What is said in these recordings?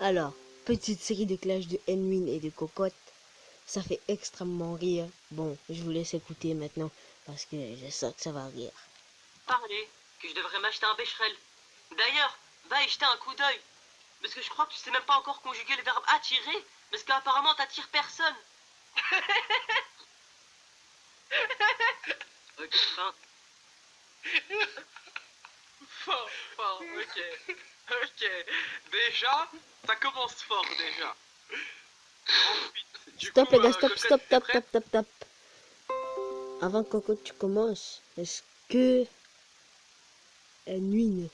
Alors, petite série de clashs de Enwin et de Cocotte. Ça fait extrêmement rire. Bon, je vous laisse écouter maintenant parce que je sens que ça va rire. Parler, que je devrais m'acheter un bécherel. D'ailleurs, va y jeter un coup d'œil. Parce que je crois que tu sais même pas encore conjuguer le verbe attirer. Parce qu'apparemment t'attires personne. Ok, fin. Fort, ok. Ok. Déjà, ça commence fort déjà. Ensuite, Stop les gars, stop, Cocotte, stop, t'es stop, prête? stop, stop, stop. Avant que Cocotte tu commences, est-ce que Enwin,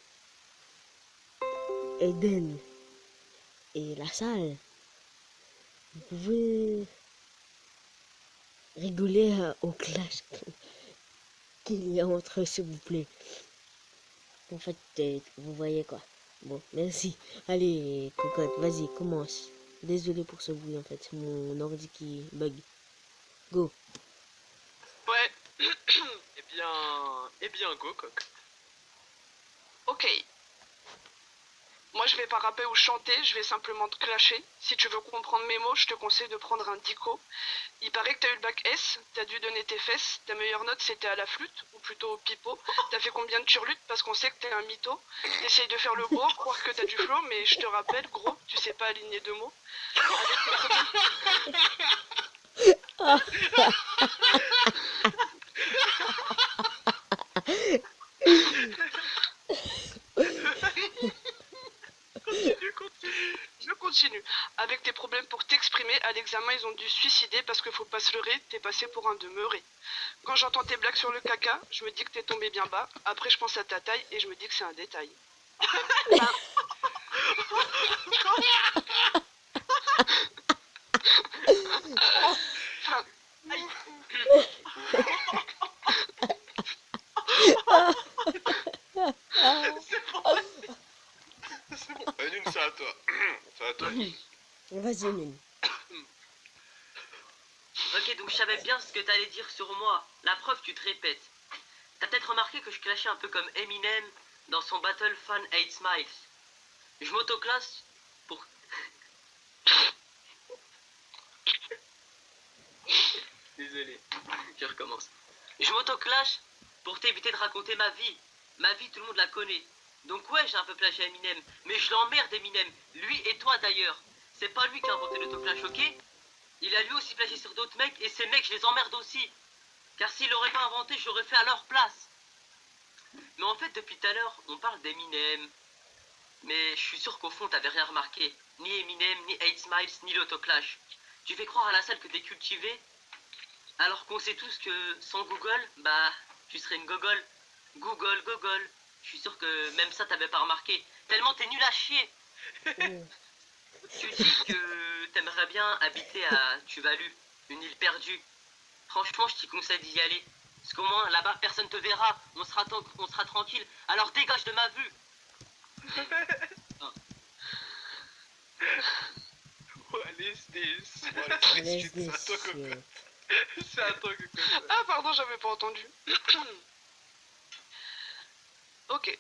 Eden et la salle, vous pouvez rigoler au clash qu'il y a entre eux, s'il vous plaît. En fait, vous voyez quoi. Bon, merci. Allez, Cocotte, vas-y, commence. Désolé pour ce bruit, en fait, c'est mon ordi qui bug. Go. Ouais. eh bien, go, coq. Ok. Moi, je vais pas rapper ou chanter, je vais simplement te clasher. Si tu veux comprendre mes mots, je te conseille de prendre un dico. Il paraît que t'as eu le bac S, t'as dû donner tes fesses, ta meilleure note c'était à la flûte, ou plutôt au pipeau. T'as fait combien de turlutes parce qu'on sait que t'es un mytho. T'essayes de faire le beau, croire que t'as du flow, mais je te rappelle, gros, tu sais pas aligner deux mots. Je continue. Avec tes problèmes pour t'exprimer, à l'examen, ils ont dû se suicider parce qu'il faut pas se leurrer, t'es passé pour un demeuré. Quand j'entends tes blagues sur le caca, je me dis que t'es tombé bien bas. Après, je pense à ta taille et je me dis que c'est un détail. Enfin, C'est bon. Nune, c'est à toi. C'est à toi. Vas-y, Enwin. Ok, donc je savais bien ce que t'allais dire sur moi. La preuve, tu te répètes. T'as peut-être remarqué que je clashais un peu comme Eminem dans son battle Fan 8 Smiles. Je m'autoclasse pour... Désolé, je recommence. Je m'autoclash pour t'éviter de raconter ma vie. Ma vie, tout le monde la connaît. Donc ouais, j'ai un peu plagié Eminem, mais je l'emmerde Eminem. Lui et toi d'ailleurs. C'est pas lui qui a inventé l'autoclash, ok? Il a lui aussi plagié sur d'autres mecs, et ces mecs, je les emmerde aussi. Car s'il l'aurait pas inventé, je l'aurais fait à leur place. Mais en fait, depuis tout à l'heure, on parle d'Eminem. Mais je suis sûr qu'au fond, t'avais rien remarqué. Ni Eminem, ni 8 Smiles, ni l'autoclash. Tu fais croire à la salle que t'es cultivé, alors qu'on sait tous que sans Google, bah, tu serais une gogole. Google, gogol. Je suis sûr que même ça, t'avais pas remarqué. Tellement t'es nul à chier. Tu dis que t'aimerais bien habiter à Tuvalu, une île perdue. Franchement, je t'y conseille d'y aller. Parce qu'au moins, là-bas, personne te verra. On sera tranquille. Alors dégage de ma vue. What is this? Laisse C'est à toi, des Cocotte. C'est à toi, Cocotte. ah pardon, j'avais pas entendu. Ok.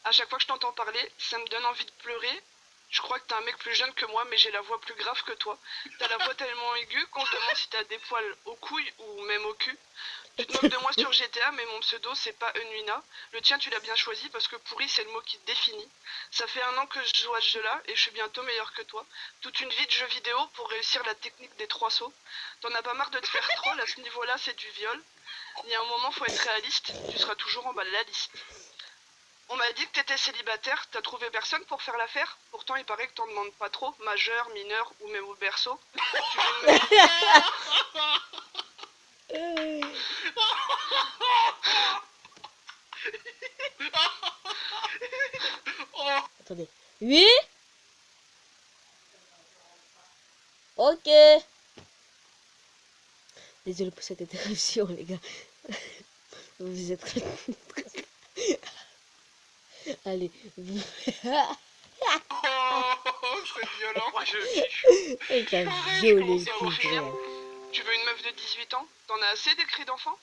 À chaque fois que je t'entends parler, ça me donne envie de pleurer. Je crois que t'es un mec plus jeune que moi, mais j'ai la voix plus grave que toi. T'as la voix tellement aiguë qu'on se demande si t'as des poils aux couilles ou même au cul. Tu te moques de moi sur GTA, mais mon pseudo c'est pas Enuina. Le tien tu l'as bien choisi parce que pourri c'est le mot qui te définit. Ça fait 1 an que je joue à ce jeu-là et je suis bientôt meilleur que toi. Toute une vie de jeu vidéo pour réussir la technique des 3 sauts. T'en as pas marre de te faire troll, à ce niveau-là c'est du viol. Il y a un moment faut être réaliste, tu seras toujours en bas de la liste. On m'a dit que t'étais célibataire, t'as trouvé personne pour faire l'affaire? Pourtant il paraît que t'en demandes pas trop, majeur, mineur ou même au berceau. Tu veux me... Attendez. Oui. Ok. Désolé pour cette interruption, les gars. Vous êtes très... Allez. Oh, c'est violent. Moi, je suis chaud. Et t'as Pareil, je violé commence le à coup, avoir finir. frère. Tu veux une meuf de 18 ans? T'en as assez des cris d'enfant?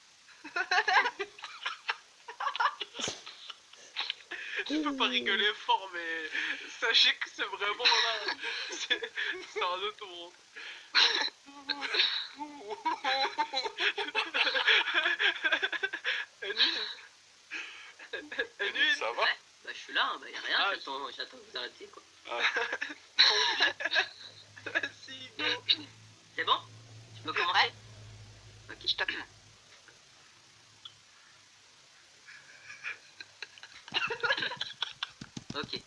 Je peux pas rigoler fort, mais sachez que c'est vraiment là. C'est un autre monde. Anune, Anune, Ça va? Bah, je suis là, bah, y'a rien, Ah, j'attends que vous arrêtiez, quoi. vas-y, go. C'est bon? Je peux commencer? Ok. Je t'attends. Ok.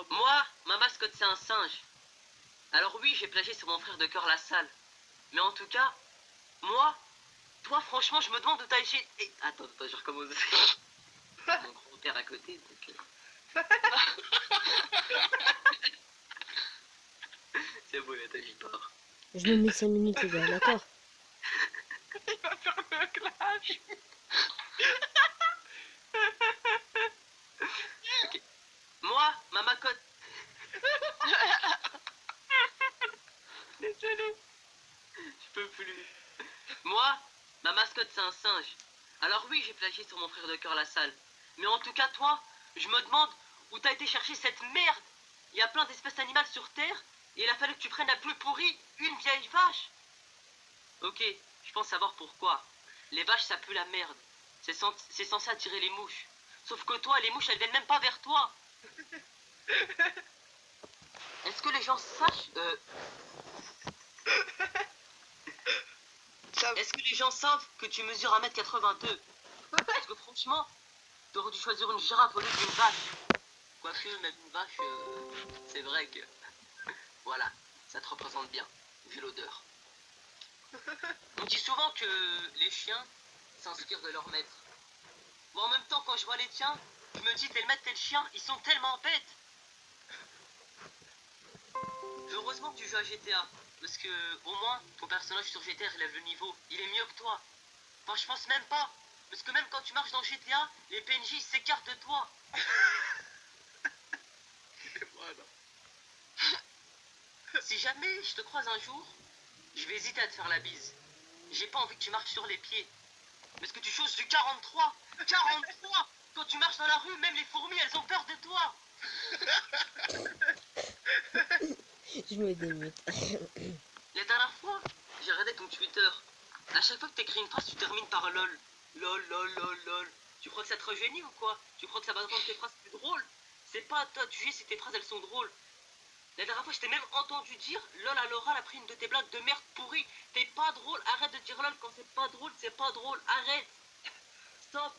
Moi, ma mascotte, c'est un singe. Alors oui, j'ai plagié sur mon frère de cœur la salle. Mais en tout cas, moi, toi, franchement, je me demande où t'as été... Attends, je recommence. Mon grand-père à côté, donc... C'est bon, là, t'agis pas. Je me mets 5 minutes, les gars, d'accord? Il va faire le clash. Moi, ma mascotte... Désolé. Je peux plus. Moi, ma mascotte, c'est un singe. Alors oui, j'ai plagié sur mon frère de cœur la salle. Mais en tout cas, toi, je me demande où t'as été chercher cette merde. Il y a plein d'espèces animales sur Terre, et il a fallu que tu prennes la plus pourrie, une vieille vache. Ok, je pense savoir pourquoi. Les vaches, ça pue la merde. C'est censé attirer les mouches. Sauf que toi, les mouches, elles viennent même pas vers toi. Est-ce que les gens sachent... Ça... Est-ce que les gens savent que tu mesures 1m82? Parce que franchement, t'aurais dû choisir une girafe au lieu d'une vache. Quoique, même une vache, c'est vrai que... Voilà, ça te représente bien, vu l'odeur. On dit souvent que les chiens s'inspirent de leur maître. Moi, en même temps, quand je vois les tiens, je me dis, tel maître, tel chien, ils sont tellement bêtes. Heureusement que tu joues à GTA. Parce que, au moins, ton personnage sur GTA relève le niveau. Il est mieux que toi. Enfin, je pense même pas. Parce que même quand tu marches dans GTA, les PNJ s'écartent de toi. Et voilà. Si jamais je te croise un jour, je vais hésiter à te faire la bise. J'ai pas envie que tu marches sur les pieds. Parce que tu choses du 43. 43. Quand tu marches dans la rue, même les fourmis, elles ont peur de toi. Je me démute. La dernière fois, j'ai regardé ton Twitter. À chaque fois que t'écris une phrase, tu termines par lol. Lol, lol, lol, lol. Tu crois que ça te rajeunit ou quoi? Tu crois que ça va rendre tes phrases plus drôles? C'est pas à toi de juger si tes phrases elles sont drôles. La dernière fois, je t'ai même entendu dire lol à l'oral après une de tes blagues de merde pourrie. T'es pas drôle, arrête de dire lol quand c'est pas drôle, arrête. Stop.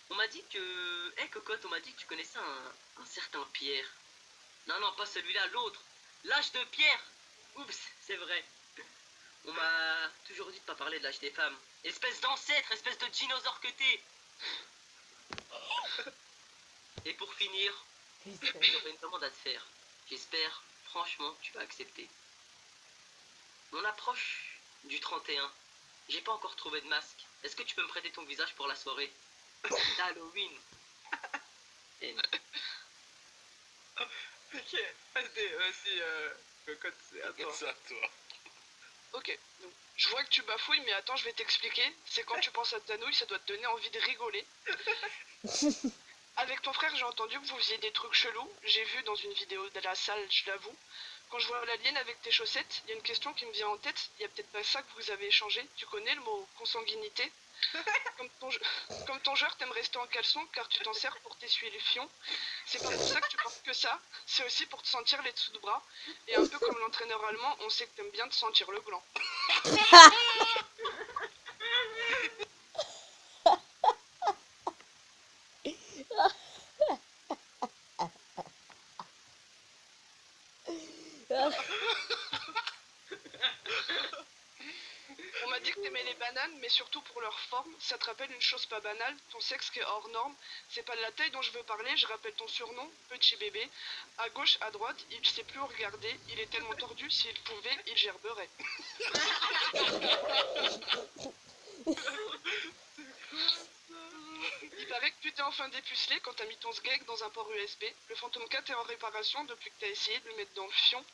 On m'a dit que... Hé cocotte, on m'a dit que tu connaissais un certain Pierre. Non, non, pas celui-là, l'autre. L'âge de Pierre. Oups, c'est vrai. On m'a toujours dit de pas parler de l'âge des femmes. Espèce d'ancêtre, espèce de dinosaure que t'es. Et pour finir, j'aurais une demande à te faire. J'espère, franchement, que tu vas accepter. On approche du 31. J'ai pas encore trouvé de masque. Est-ce que tu peux me prêter ton visage pour la soirée d'Halloween? Et... Ok, vas-y, cocotte, c'est à toi. C'est à toi. Ok, donc je vois que tu bafouilles, mais attends, je vais t'expliquer. C'est quand tu penses à ta nouille, ça doit te donner envie de rigoler. Avec ton frère, j'ai entendu que vous faisiez des trucs chelous. J'ai vu dans une vidéo de la salle, je l'avoue. Quand je vois l'alien avec tes chaussettes, il y a une question qui me vient en tête. Il y a peut-être pas ça que vous avez échangé. Tu connais le mot consanguinité? Comme ton joueur t'aime rester en caleçon car tu t'en sers pour t'essuyer les fions. C'est pas pour ça que tu portes que ça, c'est aussi pour te sentir les dessous de bras. Et un peu comme l'entraîneur allemand, on sait que t'aimes bien te sentir le gland. On m'a dit que t'aimais les bananes, mais surtout pour leur forme. Ça te rappelle une chose pas banale, ton sexe qui est hors norme. C'est pas de la taille dont je veux parler, je rappelle ton surnom, petit bébé. À gauche, à droite, il sait plus où regarder. Il est tellement tordu, s'il pouvait, il gerberait. Il paraît que tu t'es enfin dépucelé quand t'as mis ton sgeg dans un port USB. Le Phantom 4 est en réparation depuis que t'as essayé de le mettre dans le fion.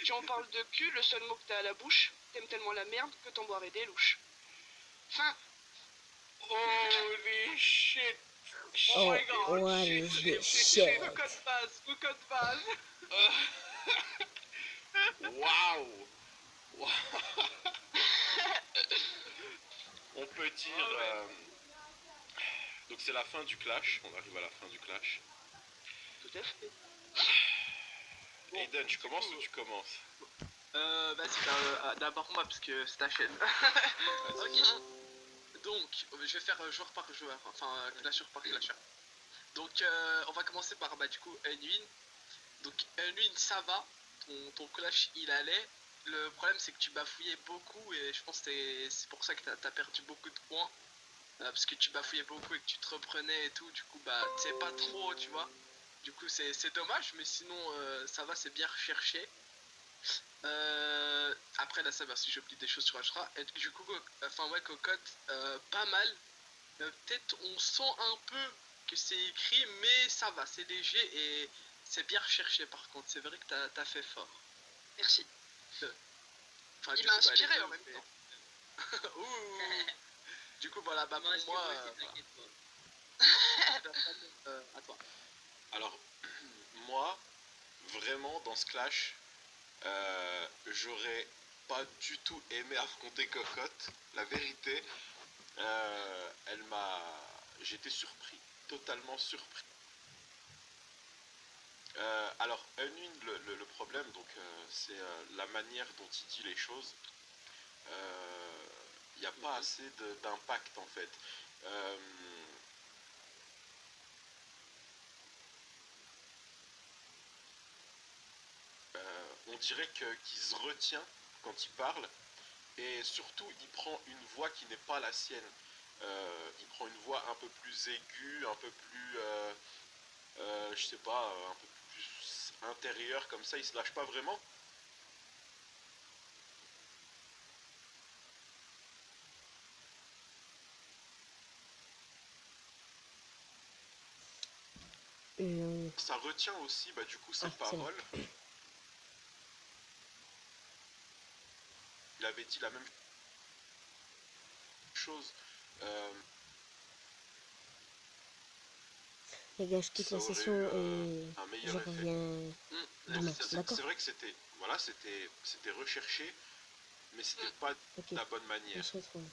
Tu en parles de cul, le seul mot que t'as à la bouche. T'aimes tellement la merde que t'en boirais des louches. Fin. Holy shit. Oh my god, what shit, is this shit, shit? who code base, who code base. Waouh. On peut dire... Ah ouais. Donc c'est la fin du clash, on arrive à la fin du clash. Tout à fait. Bon, Aiden, tu du commences coup, ou tu commences? Vas-y, d'abord moi, parce que c'est ta chaîne. Vas-y. Ok. Donc, je vais faire joueur par joueur, enfin clasher par clasher. Donc, on va commencer par, bah, du coup, Unwin. Donc, Unwin, ça va. Ton clash, il allait. Le problème, c'est que tu bafouillais beaucoup et je pense que c'est pour ça que t'as perdu beaucoup de points. Parce que tu bafouillais beaucoup et que tu te reprenais et tout. Du coup, bah, tu sais pas trop, tu vois. Du coup, c'est dommage, mais sinon, ça va, c'est bien recherché. Après, là, ça va si j'oublie des choses sur Ashra. Et du coup, enfin, ouais, Cocotte, pas mal. Peut-être on sent un peu que c'est écrit, mais ça va, c'est léger et c'est bien recherché par contre. C'est vrai que t'as fait fort. Merci. Enfin, Il du m'a coup, bah, inspiré les deux, en même mais- temps. Ouh. Du coup, voilà, bah, pour moi, à toi. Alors, moi, vraiment, dans ce clash, j'aurais pas du tout aimé affronter Cocotte. La vérité, elle m'a... J'étais surpris, totalement surpris. Alors, Unwin, le problème, donc, c'est la manière dont il dit les choses. Il n'y a pas assez d'impact, en fait. Euh, on dirait qu'il se retient quand il parle. Et surtout, il prend une voix qui n'est pas la sienne. Il prend une voix un peu plus aiguë, un peu plus, je sais pas, un peu plus intérieure, comme ça, il se lâche pas vraiment. Ça retient aussi, bah, du coup, ses Ah, c'est bon. paroles. Il avait dit la même chose. Euh, Les gars, je quitte ça la aurait session eu et un je meilleur effet. reviens demain. D'accord? C'est vrai que c'était, voilà, c'était recherché, mais c'était pas de Ok, la bonne on manière. se retrouve.